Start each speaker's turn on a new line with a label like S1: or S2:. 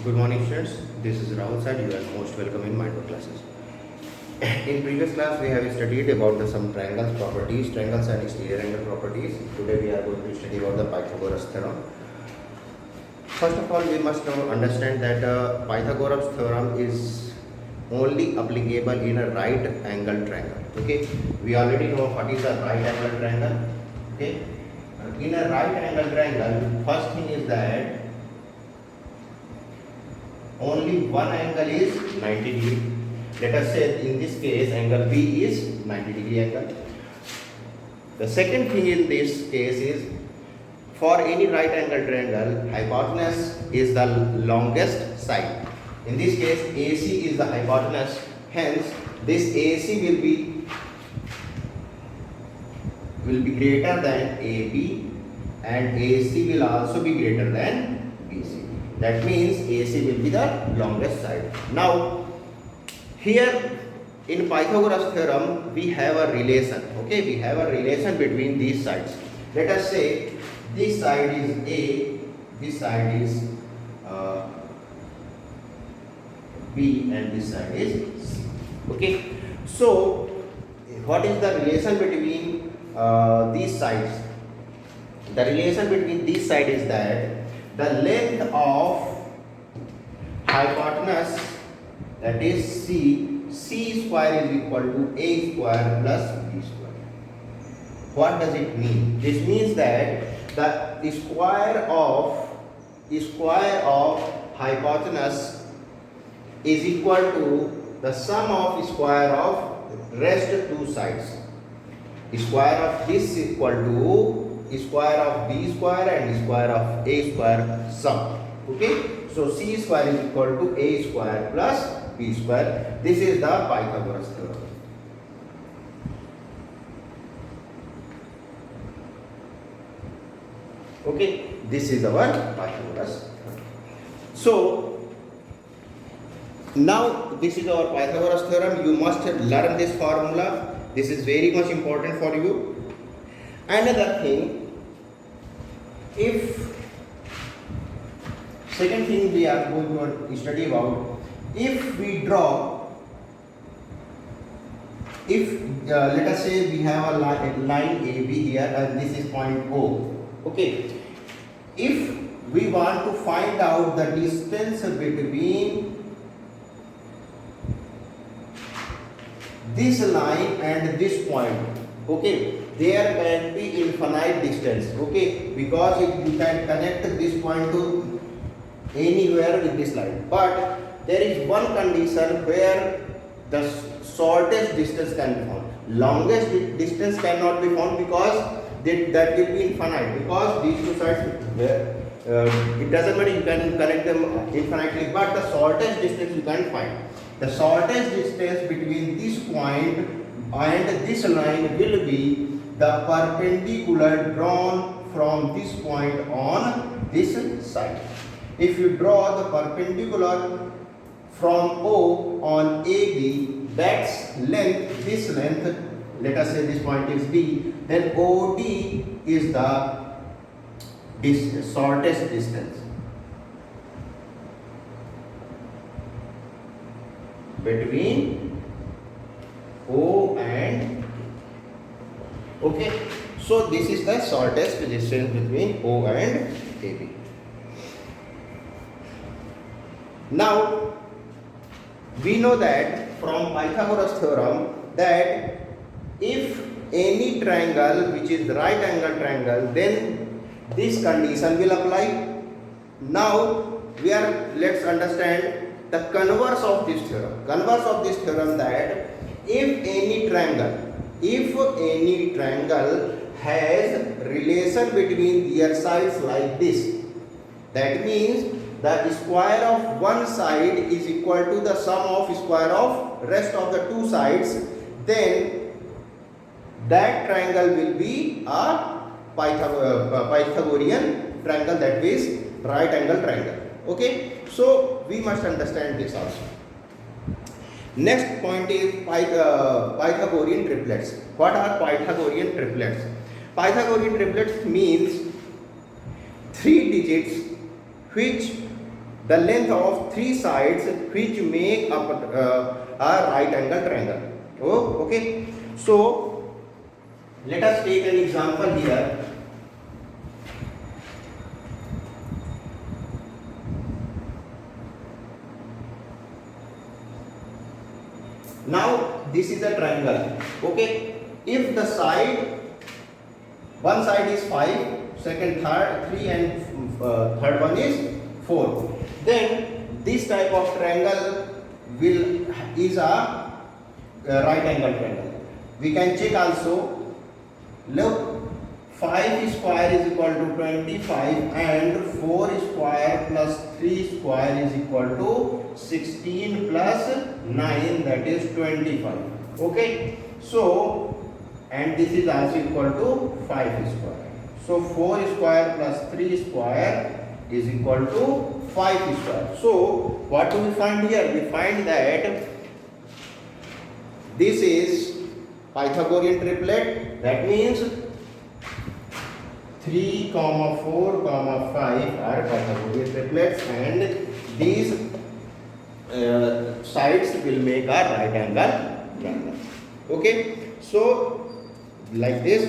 S1: Good morning, students. This is Rahul sir. You are most welcome in Mindwork classes. In previous class, we have studied about some triangles properties, triangles and exterior angle properties. Today, we are going to study about the Pythagoras theorem. First of all, we must now understand that Pythagoras theorem is only applicable in a right angle triangle. Okay, we already know what is a right angle triangle. Okay, in a right angle triangle, first thing is that only one angle is 90 degree. Let us say in this case angle B is 90 degree angle. The second thing in this case is for any right angle triangle, hypotenuse is the longest side. In this case AC is the hypotenuse, hence this AC will be greater than AB and AC will also be greater than BC. That means AC will be the longest side. Now, here in Pythagoras theorem, we have a relation. Okay, we have a relation between these sides. Let us say this side is A, this side is B, and this side is C. Okay, so what is the relation between these sides? The relation between these sides is that the length of hypotenuse, that is C square is equal to A square plus B square. What does it mean? This means that the square of hypotenuse is equal to the sum of square of rest two sides. Square of this is equal to square of B square and square of A square sum. Okay, so C square is equal to A square plus B square. This is the Pythagoras theorem. Okay, this is our Pythagoras theorem. So now this is our Pythagoras theorem. You must learn this formula. This is very much important for you. Another thing, second thing we are going to study about, if we draw, let us say we have a line AB here and this is point O. Okay, if we want to find out the distance between this line and this point, okay, there can be infinite distance, okay, because you can connect this point to anywhere with this line, but there is one condition where the shortest distance can be found. Longest distance cannot be found because that will be infinite, because these two sides it doesn't matter, you can connect them infinitely, but the shortest distance you can find. The shortest distance between this point and this line will be the perpendicular drawn from this point on this side. If you draw the perpendicular from O on AB, that's length, this length, let us say this point is B, then OD is the shortest distance between O and B. Okay, so this is the shortest distance between O and AB. Now we know that from Pythagoras theorem that if any triangle which is right angle triangle, then this condition will apply. Now let's understand the converse of this theorem. Converse of this theorem, that if any triangle has relation between their sides like this, that means the square of one side is equal to the sum of square of rest of the two sides, then that triangle will be a Pythagorean triangle, that is right angle triangle. Okay, so we must understand this also. Next point is Pythagorean triplets. What are Pythagorean triplets? Pythagorean triplets means 3 digits which the length of three sides which make up a right angle triangle. Oh, okay. So let us take an example here. Now this is a triangle. Okay. If the side, one side is 5, second, third 3, and third one is 4, then this type of triangle is a right angle triangle. We can check also. Look, 5 square is equal to 25 and 4 square plus 3 square is equal to 16 plus 9, that is 25. Okay. So and this is also equal to 5 square. So 4 square plus 3 square is equal to 5 square. So what do we find here? We find that this is Pythagorean triplet. That means 3, 4, 5 are Pythagorean triplets, and these sides will make a right angle triangle. Okay. So like this,